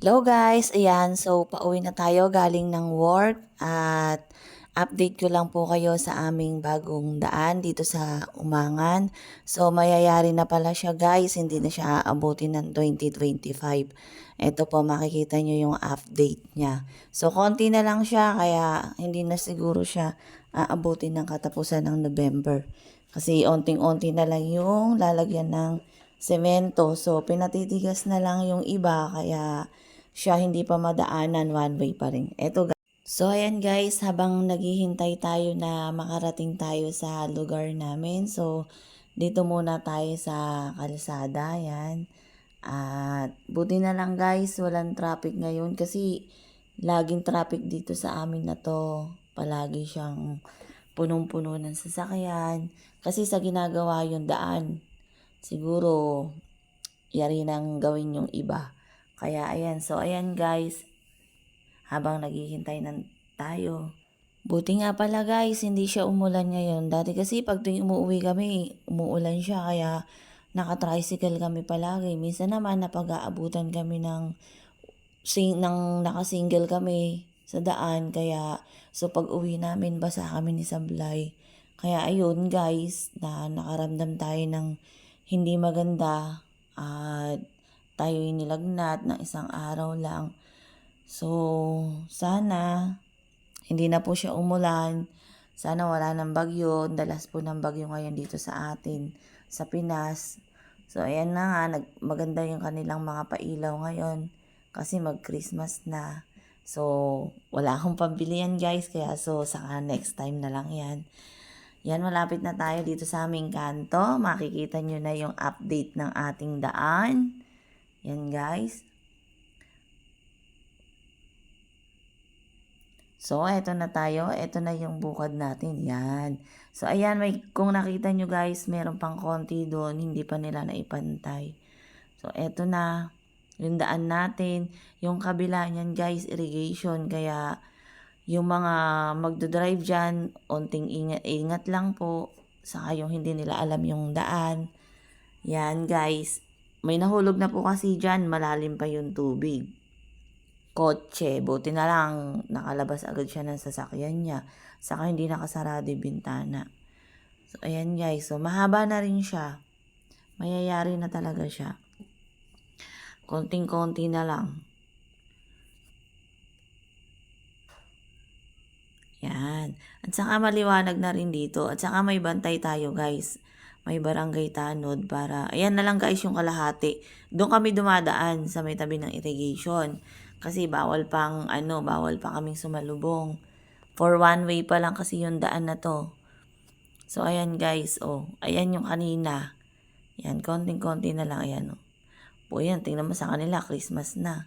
Hello guys, ayan, so pauwi na tayo galing ng work at update ko lang po kayo sa aming bagong daan dito sa Umangan. So mayayari na pala siya guys, hindi na siya aabutin ng 2025. Ito po makikita nyo yung update niya. So konti na lang siya kaya hindi na siguro siya aabutin ng katapusan ng November. Kasi onting-onti na lang yung lalagyan ng semento. So pinatitigas na lang yung iba kaya siya hindi pa madaanan, one way pa rin. Eto guys. So ayan guys, habang naghihintay tayo na makarating tayo sa lugar namin. So dito muna tayo sa kalsada, yan. At buti na lang guys, walang traffic ngayon kasi laging traffic dito sa amin na to. Palagi siyang punong-puno ng sasakyan. Kasi sa ginagawa yung daan, siguro yari nang gawin yung iba. Kaya ayan, so ayan guys, habang naghihintay ng tayo. Buti nga pala guys, hindi siya umulan ngayon. Dati kasi pag tuwing umuwi kami, umuulan siya kaya naka-tricycle kami palagi. Minsan naman napag-aabutan kami ng naka-single kami sa daan. Kaya so pag uwi namin basa kami ni Sablay. Kaya ayun guys, na nakaramdam tayo ng hindi maganda at tayo'y nilagnat ng isang araw lang. So, sana hindi na po siya umulan. Sana wala ng bagyo. Dalas po ng bagyo ngayon dito sa atin, sa Pinas. So, ayan na nga. Maganda yung kanilang mga pailaw ngayon. Kasi mag-Christmas na. So, wala akong pambili yan guys. Kaya saka next time na lang yan. Yan, malapit na tayo dito sa aming kanto. Makikita nyo na yung update ng ating daan. Yan guys. So, eto na tayo. Eto na yung bukod natin. Yan. So, ayan. Kung nakita nyo guys, meron pang konti doon. Hindi pa nila naipantay. So, eto na. Yung daan natin. Yung kabila niyan guys, irrigation. Kaya, yung mga magdodrive dyan, onting ingat lang po. Saka yung hindi nila alam yung daan. Yan guys. May nahulog na po kasi dyan. Malalim pa yung tubig. Kotse. Buti na lang nakalabas agad siya ng sasakyan niya. Saka hindi nakasarado yung bintana. So, ayan guys. So, mahaba na rin siya. Mayayari na talaga siya. Konting-konti na lang. Yan. At saka maliwanag na rin dito. At saka may bantay tayo guys. May barangay tanod para, ayan na lang guys yung kalahati. Doon kami dumadaan sa may tabi ng irrigation. Kasi bawal bawal pa kaming sumalubong. For one way pa lang kasi yung daan na to. So ayan guys, oh. Ayan yung kanina. Yan, konting-konti na lang, ayan oh. O yan, tingnan mo sa kanila, Christmas na.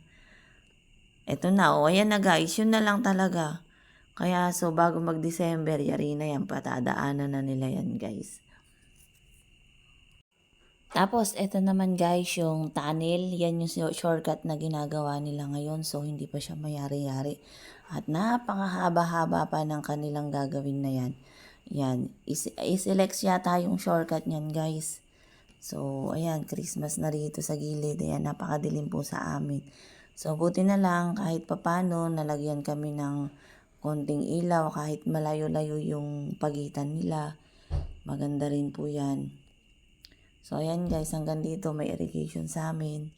Eto na, oh. Ayan na guys, yun na lang talaga. Kaya so bago mag-December, yari na yan, patadaanan na nila yan guys. Tapos, eto naman guys, yung tunnel, yan yung shortcut na ginagawa nila ngayon. So, hindi pa siya mayari-yari. At napakahaba-haba pa ng kanilang gagawin na yan. Yan, iselect yata yung shortcut niyan guys. So, ayan, Christmas na rito sa gilid. Ayan, napakadilim po sa amin. So, buti na lang kahit papano, nalagyan kami ng konting ilaw kahit malayo-layo yung pagitan nila. Maganda rin po yan. So, ayan guys, hanggang dito may irrigation sa amin.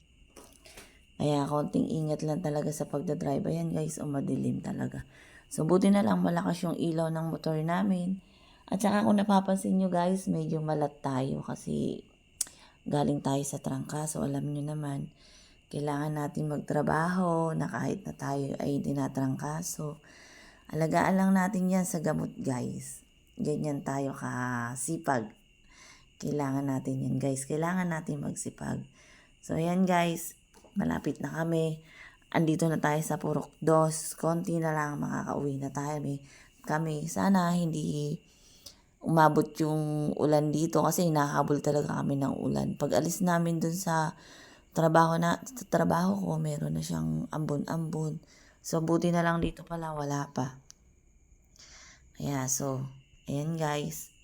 Kaya, konting ingat lang talaga sa pagdadrive. Ayan guys, madilim talaga. So, buti na lang malakas yung ilaw ng motor namin. At saka kung napapansin nyo guys, medyo malat tayo kasi galing tayo sa trangkaso. Alam nyo naman, kailangan natin magtrabaho na kahit na tayo ay tinatrangkaso. Alagaan lang natin yan sa gamot guys. Ganyan tayo kasipag. Kailangan natin yan guys. Kailangan natin magsipag. So ayan guys. Malapit na kami. Andito na tayo sa Purok 2. Konti na lang makakauwi na tayo. Kami. Sana hindi umabot yung ulan dito kasi hinahabol talaga kami ng ulan. Pag alis namin dun sa trabaho ko, meron na siyang ambon-ambon. So buti na lang dito pala wala pa. Kaya so, ayan guys.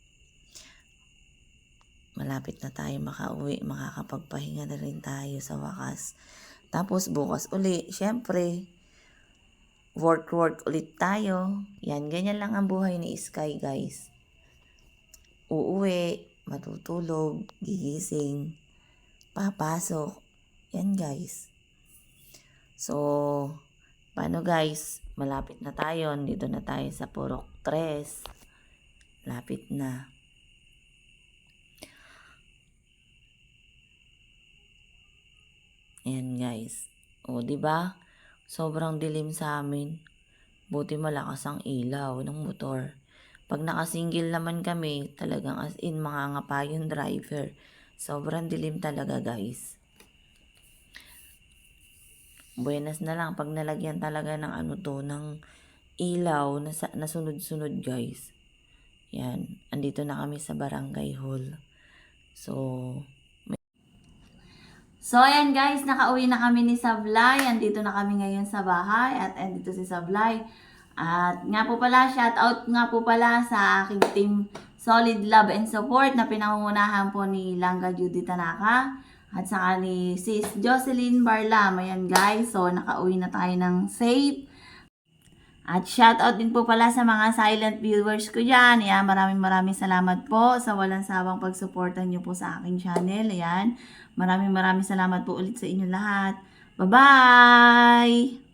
Malapit na tayo makauwi, makakapagpahinga na rin tayo sa wakas. Tapos bukas uli, syempre, work ulit tayo. Yan, ganyan lang ang buhay ni Sky, guys. Uuwi, matutulog, gigising, papasok. Yan, guys. So, paano guys? Malapit na tayo. Dito na tayo sa Purok 3. Lapit na. Ayan guys. O, di ba? Sobrang dilim sa amin. Buti malakas ang ilaw ng motor. Pag nakasingle naman kami, talagang as in mangangapa yung driver. Sobrang dilim talaga guys. Buenas na lang pag nalagyan talaga ng ng ilaw na sunod-sunod guys. Yan, andito na kami sa Barangay Hall. So, ayan guys, nakauwi na kami ni Sablay. Andito na kami ngayon sa bahay at andito si Sablay. At nga po pala, shout out nga po pala sa aking team Solid Love and Support na pinangungunahan po ni Langga Judy Tanaka at saka ni Sis Jocelyn Barlam. Ayan guys, so nakauwi na tayo ng safe. At shoutout din po pala sa mga silent viewers ko dyan. Ayan, maraming salamat po sa walang sawang pagsuporta nyo po sa aking channel. Ayan, maraming salamat po ulit sa inyo lahat. Bye-bye!